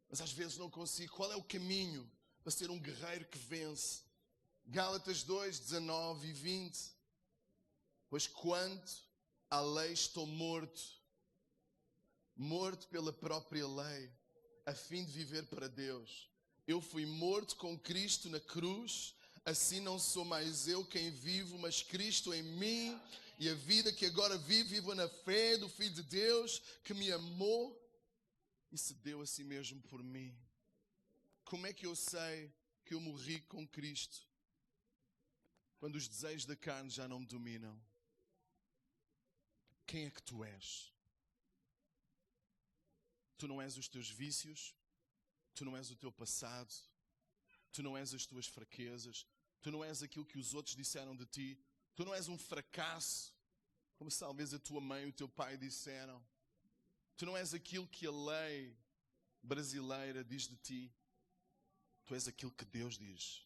Mas às vezes não consigo. Qual é o caminho para ser um guerreiro que vence? Gálatas 2, 19 e 20. Pois quanto à lei estou morto pela própria lei, a fim de viver para Deus. Eu fui morto com Cristo na cruz, assim não sou mais eu quem vivo, mas Cristo em mim. E a vida que agora vivo na fé do Filho de Deus, que me amou e se deu a si mesmo por mim. como é que eu sei que eu morri com Cristo? Quando os desejos da carne já não me dominam. Quem é que tu és? Tu não és os teus vícios, tu não és o teu passado, tu não és as tuas fraquezas, tu não és aquilo que os outros disseram de ti, tu não és um fracasso, como talvez a tua mãe e o teu pai disseram. Tu não és aquilo que a lei brasileira diz de ti. Tu és aquilo que Deus diz.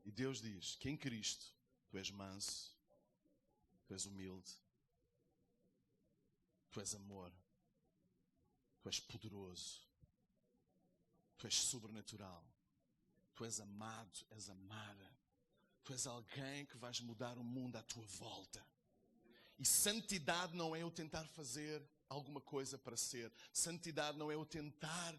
E Deus diz que em Cristo tu és manso, tu és humilde, tu és amor, tu és poderoso, tu és sobrenatural, tu és amado, és amada, tu és alguém que vais mudar o mundo à tua volta. E santidade não é eu tentar fazer alguma coisa para ser. Santidade não é eu tentar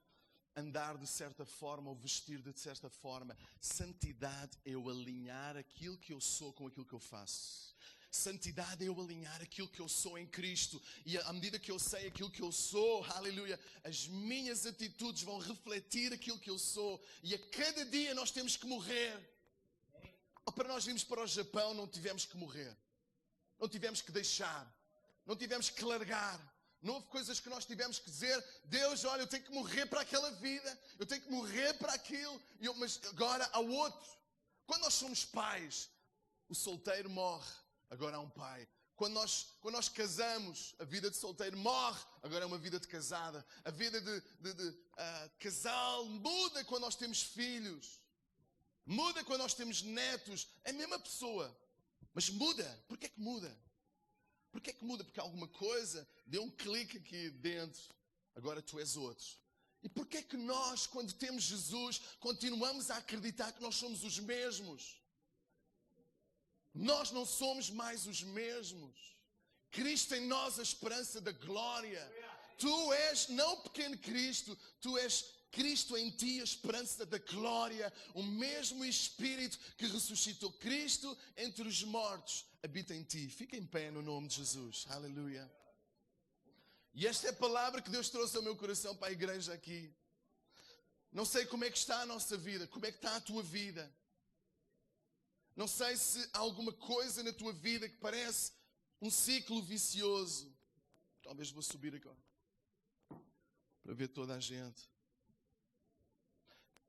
andar de certa forma ou vestir de certa forma. Santidade é eu alinhar aquilo que eu sou com aquilo que eu faço. Santidade é eu alinhar aquilo que eu sou em Cristo. E à medida que eu sei aquilo que eu sou, aleluia, as minhas atitudes vão refletir aquilo que eu sou. E a cada dia nós temos que morrer. Ou para nós irmos para o Japão não tivemos que morrer. Não tivemos que deixar. Não tivemos que largar. Não houve coisas que nós tivemos que dizer: Deus, olha, eu tenho que morrer para aquela vida, eu tenho que morrer para aquilo, mas agora há outro. Quando nós somos pais, o solteiro morre, agora há um pai. Quando nós casamos, a vida de solteiro morre, agora é uma vida de casada. A vida de casal muda quando nós temos filhos, muda quando nós temos netos. É a mesma pessoa, mas muda. Porquê que muda? Porquê que muda? Porque alguma coisa deu um clique aqui dentro. Agora tu és outro. E porquê que nós, quando temos Jesus, continuamos a acreditar que nós somos os mesmos? Nós não somos mais os mesmos. Cristo em nós, a esperança da glória. Tu és não pequeno Cristo, tu és Cristo em ti, a esperança da glória. O mesmo Espírito que ressuscitou Cristo entre os mortos habita em ti. Fica em pé no nome de Jesus. Aleluia. E esta é a palavra que Deus trouxe ao meu coração para a igreja aqui. Não sei como é que está a nossa vida, como é que está a tua vida. Não sei se há alguma coisa na tua vida que parece um ciclo vicioso. Talvez vou subir agora para ver toda a gente.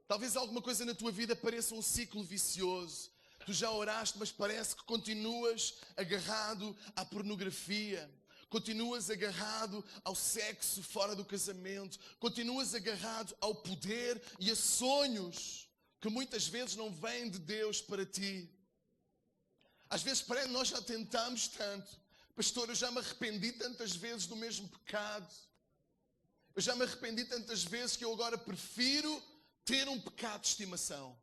Talvez alguma coisa na tua vida pareça um ciclo vicioso. Tu já oraste, mas parece que continuas agarrado à pornografia. Continuas agarrado ao sexo fora do casamento. Continuas agarrado ao poder e a sonhos que muitas vezes não vêm de Deus para ti. Às vezes parece que nós já tentamos tanto. Pastor, eu já me arrependi tantas vezes do mesmo pecado. Eu já me arrependi tantas vezes que eu agora prefiro ter um pecado de estimação.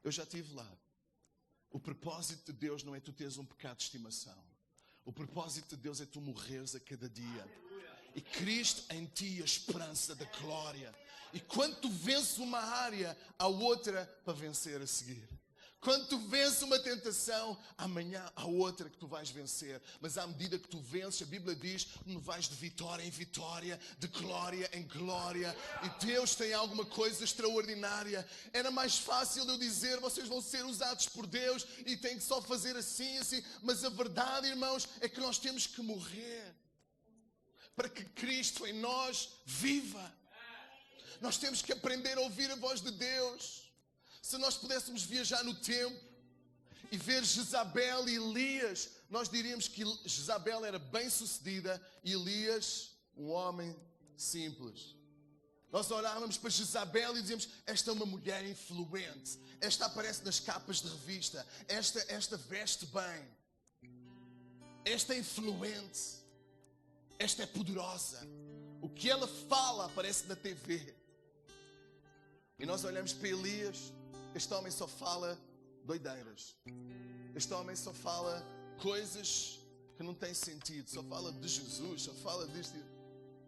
Eu já estive lá. O propósito de Deus não é tu teres um pecado de estimação. O propósito de Deus é tu morreres a cada dia. E Cristo em ti, a esperança da glória. E quando tu vences uma área, há outra para vencer a seguir. Quando tu vences uma tentação, amanhã há outra que tu vais vencer. Mas à medida que tu vences, a Bíblia diz, não vais de vitória em vitória, de glória em glória. E Deus tem alguma coisa extraordinária. Era mais fácil eu dizer, vocês vão ser usados por Deus e têm que só fazer assim, assim. Mas a verdade, irmãos, é que nós temos que morrer para que Cristo em nós viva. Nós temos que aprender a ouvir a voz de Deus. Se nós pudéssemos viajar no tempo e ver Jezabel e Elias, nós diríamos que Jezabel era bem sucedida e Elias um homem simples. Nós olhávamos para Jezabel e dizíamos, esta é uma mulher influente, esta aparece nas capas de revista, esta veste bem, esta é influente, esta é poderosa, o que ela fala aparece na TV. E nós olhamos para Elias, este homem só fala doideiras. Este homem só fala coisas que não têm sentido. Só fala de Jesus, só fala disto.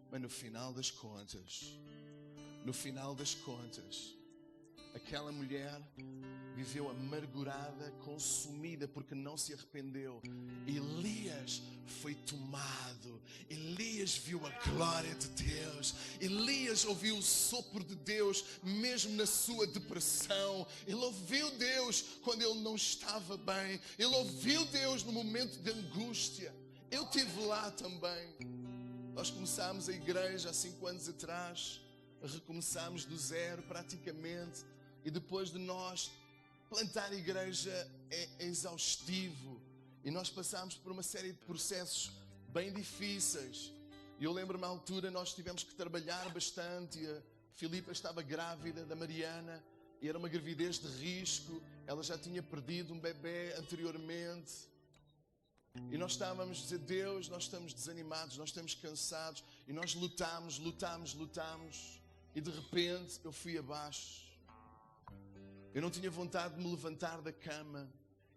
Mas no final das contas, Aquela mulher viveu amargurada, consumida, porque não se arrependeu. Elias foi tomado. Elias viu a glória de Deus. Elias ouviu o sopro de Deus, mesmo na sua depressão. Ele ouviu Deus quando ele não estava bem. Ele ouviu Deus no momento de angústia. Eu estive lá também. Nós começámos a igreja há 5 anos atrás. Recomeçámos do zero praticamente. E depois de nós, plantar a igreja é exaustivo. E nós passámos por uma série de processos bem difíceis. E eu lembro-me, à altura, nós tivemos que trabalhar bastante. A Filipa estava grávida da Mariana. E era uma gravidez de risco. Ela já tinha perdido um bebê anteriormente. E nós estávamos a dizer, Deus, nós estamos desanimados, nós estamos cansados. E nós lutámos. E de repente eu fui abaixo. Eu não tinha vontade de me levantar da cama.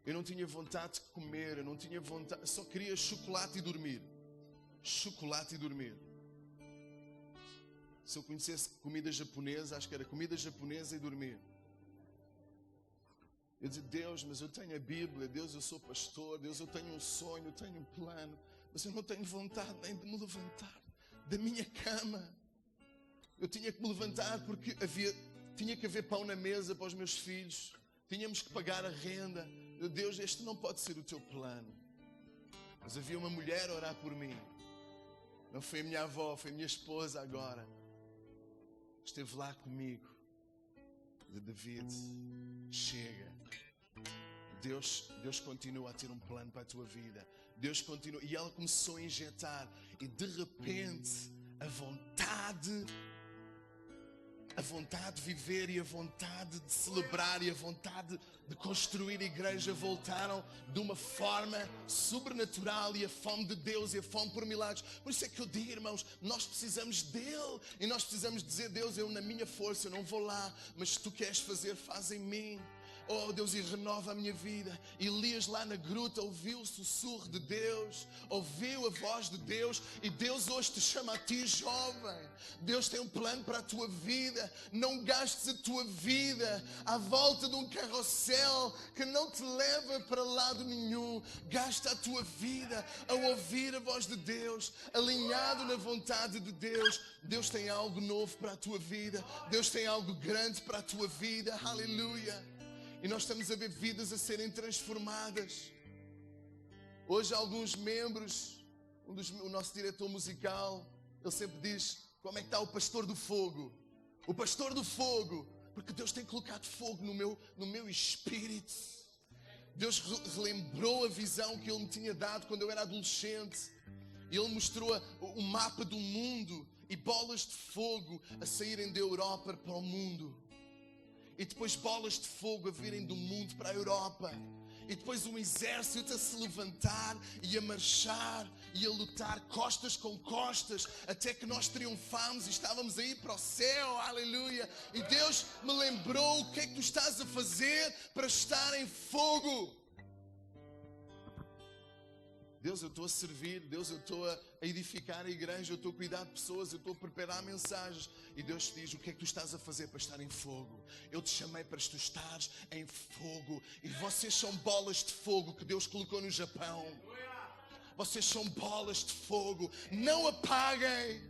Eu não tinha vontade de comer. Eu não tinha vontade. Eu só queria chocolate e dormir. Chocolate e dormir. Se eu conhecesse comida japonesa, acho que era comida japonesa e dormir. Eu dizia, Deus, mas eu tenho a Bíblia. Deus, eu sou pastor. Deus, eu tenho um sonho, eu tenho um plano. Mas eu não tenho vontade nem de me levantar da minha cama. Eu tinha que me levantar porque tinha que haver pão na mesa para os meus filhos. Tínhamos que pagar a renda. Deus, este não pode ser o teu plano. Mas havia uma mulher a orar por mim. Não foi a minha avó, foi a minha esposa agora. Esteve lá comigo. De David, chega. Deus continua a ter um plano para a tua vida. Deus continua. E ela começou a injetar. E de repente, a vontade de viver e a vontade de celebrar e a vontade de construir a igreja voltaram de uma forma sobrenatural, e a fome de Deus e a fome por milagres. Por isso é que eu digo, irmãos, nós precisamos dele e nós precisamos dizer, Deus, eu na minha força eu não vou lá, mas se tu queres fazer, faz em mim. Oh Deus, e renova a minha vida. Elias lá na gruta ouviu o sussurro de Deus, ouviu a voz de Deus, e Deus hoje te chama a ti, jovem. Deus tem um plano para a tua vida. Não gastes a tua vida à volta de um carrossel que não te leva para lado nenhum. Gasta a tua vida a ouvir a voz de Deus, alinhado na vontade de Deus. Deus tem algo novo para a tua vida. Deus tem algo grande para a tua vida. Aleluia. E nós estamos a ver vidas a serem transformadas. Hoje alguns membros, o nosso diretor musical, ele sempre diz, como é que está o pastor do fogo? O pastor do fogo, porque Deus tem colocado fogo no meu espírito. Deus relembrou a visão que Ele me tinha dado quando eu era adolescente. E Ele mostrou o mapa do mundo e bolas de fogo a saírem da Europa para o mundo. E depois bolas de fogo a virem do mundo para a Europa. E depois um exército a se levantar e a marchar e a lutar costas com costas, até que nós triunfámos e estávamos a ir para o céu, aleluia. E Deus me lembrou o que é que tu estás a fazer para estar em fogo. Deus, eu estou a servir. Deus, eu estou a edificar a igreja. Eu estou a cuidar de pessoas. Eu estou a preparar mensagens. E Deus te diz, o que é que tu estás a fazer para estar em fogo? Eu te chamei para tu estares em fogo. E vocês são bolas de fogo que Deus colocou no Japão. Vocês são bolas de fogo. Não apaguem.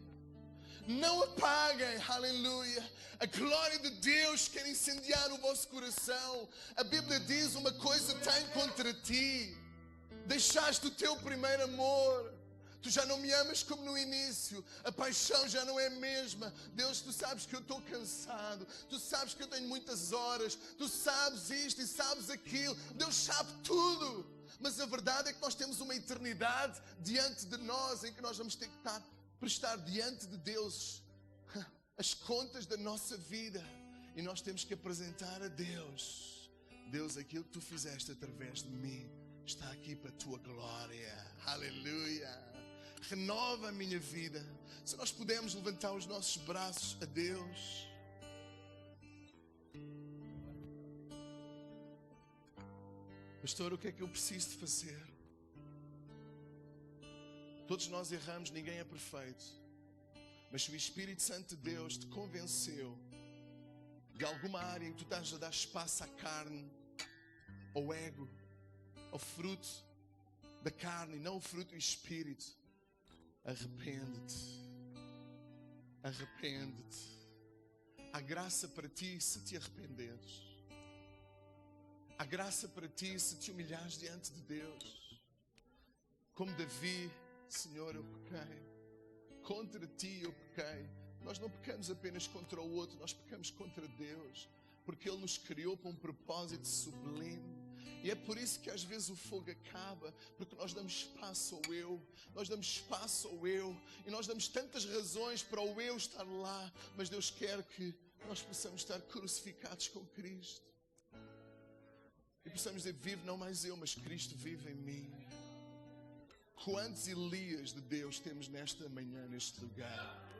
Não apaguem, aleluia. A glória de Deus quer incendiar o vosso coração. A Bíblia diz, uma coisa tenho contra ti. Deixaste o teu primeiro amor. Tu já não me amas como no início. A paixão já não é a mesma. Deus, tu sabes que eu estou cansado. Tu sabes que eu tenho muitas horas. Tu sabes isto e sabes aquilo. Deus sabe tudo. Mas a verdade é que nós temos uma eternidade diante de nós, em que nós vamos ter que prestar diante de Deus as contas da nossa vida. E nós temos que apresentar a Deus. Deus, aquilo que tu fizeste através de mim está aqui para a tua glória. Aleluia. Renova a minha vida. Se nós pudermos levantar os nossos braços a Deus. Pastor, o que é que eu preciso de fazer? Todos nós erramos, ninguém é perfeito. Mas se o Espírito Santo de Deus te convenceu de alguma área em que tu estás a dar espaço à carne, ao ego, ao fruto da carne e não o fruto do Espírito, arrepende-te. Arrepende-te. Há graça para ti se te arrependeres. Há graça para ti se te humilhares diante de Deus. Como Davi, Senhor, eu pequei. Contra ti eu pequei. Nós não pecamos apenas contra o outro, nós pecamos contra Deus. Porque Ele nos criou para um propósito sublime. E é por isso que às vezes o fogo acaba, porque nós damos espaço ao eu, nós damos espaço ao eu, e nós damos tantas razões para o eu estar lá, mas Deus quer que nós possamos estar crucificados com Cristo. E possamos dizer, vive não mais eu, mas Cristo vive em mim. Quantos Elias de Deus temos nesta manhã, neste lugar?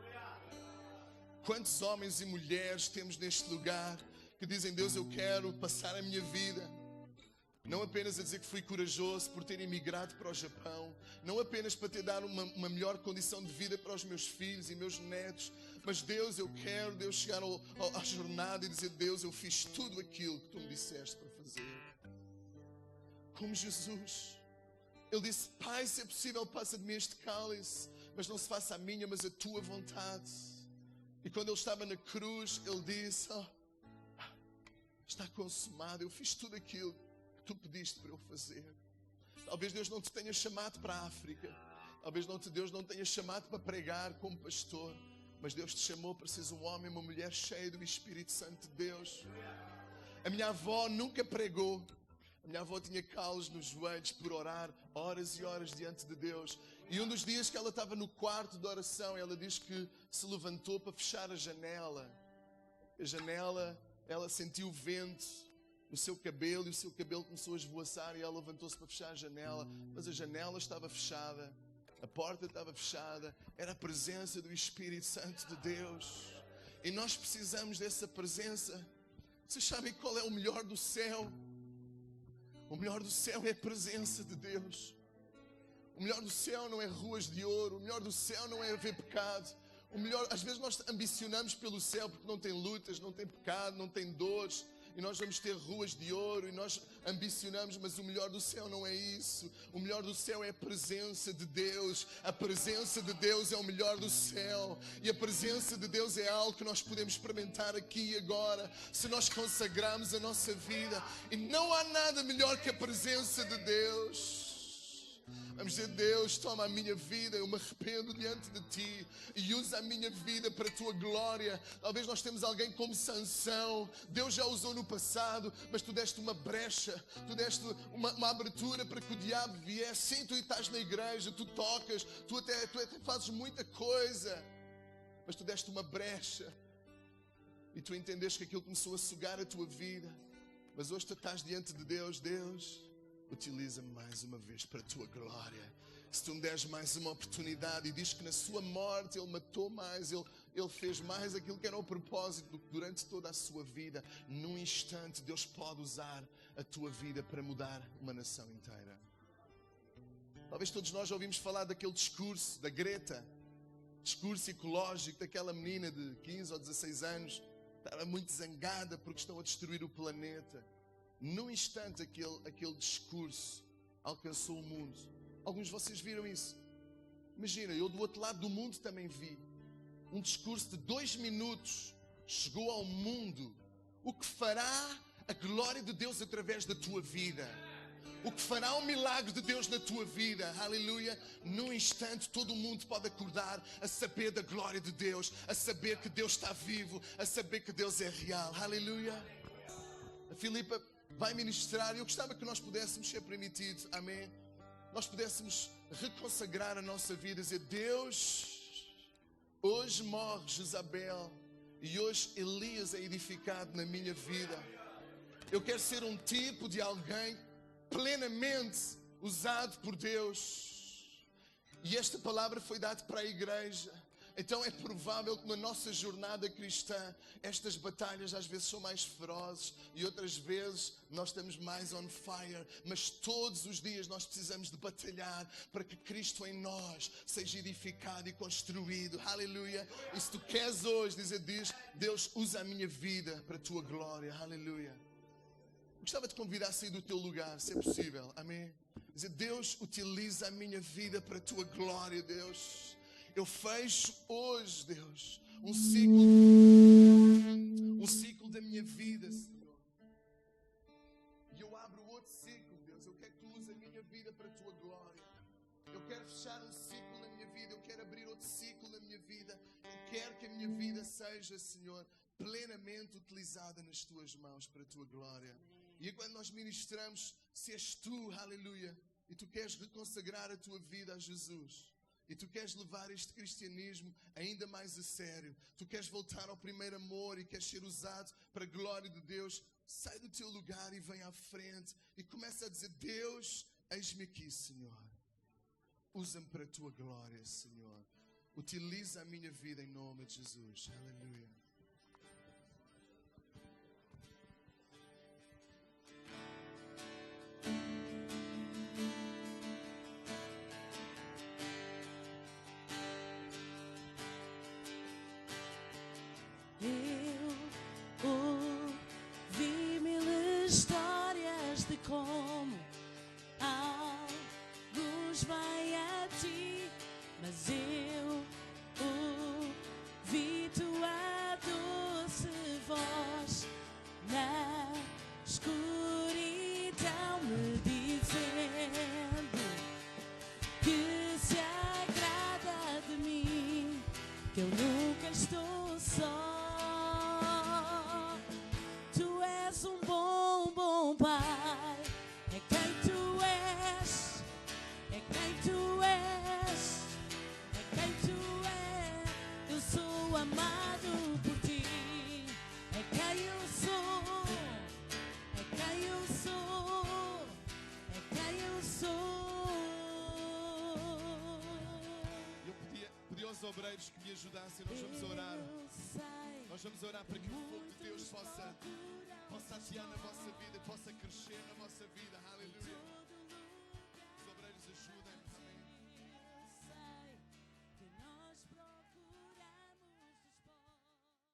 Quantos homens e mulheres temos neste lugar que dizem, Deus, eu quero passar a minha vida não apenas a dizer que fui corajoso por ter emigrado para o Japão, não apenas para ter dado uma melhor condição de vida para os meus filhos e meus netos, mas Deus, eu quero, Deus, chegar à jornada e dizer, Deus, eu fiz tudo aquilo que Tu me disseste para fazer. Como Jesus, Ele disse, Pai, se é possível, passa de mim este cálice, mas não se faça a minha, mas a Tua vontade. E quando Ele estava na cruz, Ele disse, está consumado, eu fiz tudo aquilo que Tu pediste para eu fazer. Talvez Deus não te tenha chamado para a África, talvez Deus não tenha chamado para pregar como pastor, mas Deus te chamou para seres um homem e uma mulher cheia do Espírito Santo de Deus. A minha avó nunca pregou. A minha avó tinha calos nos joelhos por orar horas e horas diante de Deus. E um dos dias que ela estava no quarto de oração, ela diz que se levantou para fechar a janela. A janela, ela sentiu o vento no seu cabelo e o seu cabelo começou a esvoaçar e ela levantou-se para fechar a janela. Mas a janela estava fechada, a porta estava fechada, era a presença do Espírito Santo de Deus. E nós precisamos dessa presença. Vocês sabem qual é o melhor do céu? O melhor do céu é a presença de Deus. O melhor do céu não é ruas de ouro. O melhor do céu não é haver pecado. Às vezes nós ambicionamos pelo céu porque não tem lutas, não tem pecado, não tem dores. E nós vamos ter ruas de ouro e nós ambicionamos, mas o melhor do céu não é isso. O melhor do céu é a presença de Deus. A presença de Deus é o melhor do céu. E a presença de Deus é algo que nós podemos experimentar aqui e agora, se nós consagrarmos a nossa vida. E não há nada melhor que a presença de Deus. Vamos dizer, Deus, toma a minha vida, eu me arrependo diante de Ti e usa a minha vida para a Tua glória. Talvez nós temos alguém como Sansão, Deus já usou no passado, mas Tu deste uma brecha, Tu deste uma abertura para que o diabo viesse. Sim, Tu estás na igreja, Tu tocas, tu até fazes muita coisa, mas Tu deste uma brecha e Tu entendeste que aquilo começou a sugar a Tua vida. Mas hoje Tu estás diante de Deus, Deus, utiliza-me mais uma vez para a Tua glória. Se Tu me deres mais uma oportunidade, e diz que na Sua morte Ele matou mais, Ele fez mais aquilo que era o propósito do que durante toda a sua vida. Num instante Deus pode usar a tua vida para mudar uma nação inteira. Talvez todos nós já ouvimos falar daquele discurso da Greta, discurso ecológico daquela menina de 15 ou 16 anos, estava muito zangada porque estão a destruir o planeta. Num instante aquele discurso alcançou o mundo. Alguns de vocês viram isso? Imagina, eu do outro lado do mundo também vi. Um discurso de 2 minutos chegou ao mundo. O que fará a glória de Deus através da tua vida? O que fará o milagre de Deus na tua vida? Aleluia! Num instante todo o mundo pode acordar a saber da glória de Deus, a saber que Deus está vivo, a saber que Deus é real. Aleluia! A Filipa vai ministrar e eu gostava que nós pudéssemos ser permitidos, amém? Nós pudéssemos reconsagrar a nossa vida e dizer: Deus, hoje morre Jezabel e hoje Elias é edificado na minha vida. Eu quero ser um tipo de alguém plenamente usado por Deus. E esta palavra foi dada para a igreja. Então é provável que na nossa jornada cristã estas batalhas às vezes são mais ferozes e outras vezes nós estamos mais on fire, mas todos os dias nós precisamos de batalhar para que Cristo em nós seja edificado e construído. Aleluia! E se tu queres hoje dizer, Deus, usa a minha vida para a tua glória. Aleluia! Gostava de convidar a sair do teu lugar, se é possível. Amém? Dizer, Deus, utiliza a minha vida para a tua glória, Deus. Eu fecho hoje, Deus, um ciclo da minha vida, Senhor. E eu abro outro ciclo, Deus. Eu quero que tu uses a minha vida para a tua glória. Eu quero fechar um ciclo na minha vida. Eu quero abrir outro ciclo na minha vida. Eu quero que a minha vida seja, Senhor, plenamente utilizada nas tuas mãos para a tua glória. E quando nós ministramos, se és tu, aleluia, e tu queres reconsagrar a tua vida a Jesus, e tu queres levar este cristianismo ainda mais a sério, tu queres voltar ao primeiro amor e queres ser usado para a glória de Deus, sai do teu lugar e vem à frente e começa a dizer, Deus, eis-me aqui, Senhor. Usa-me para a tua glória, Senhor. Utiliza a minha vida em nome de Jesus. Aleluia. Ouvi mil histórias de como alguns vêm a ti, mas eu ouvi tua doce voz na escuridão me dizendo que se agrada de mim, que eu nunca estou só. Tu és um bom, bom Pai. É quem tu és. É quem tu és. É quem tu és. Eu sou amado por ti. É quem eu sou. É quem eu sou. É quem eu sou. Eu pedi aos obreiros que me ajudassem. Nós vamos orar. Nós vamos orar para que o fogo de Deus possa atear na vossa vida, possa crescer na vossa vida. Aleluia.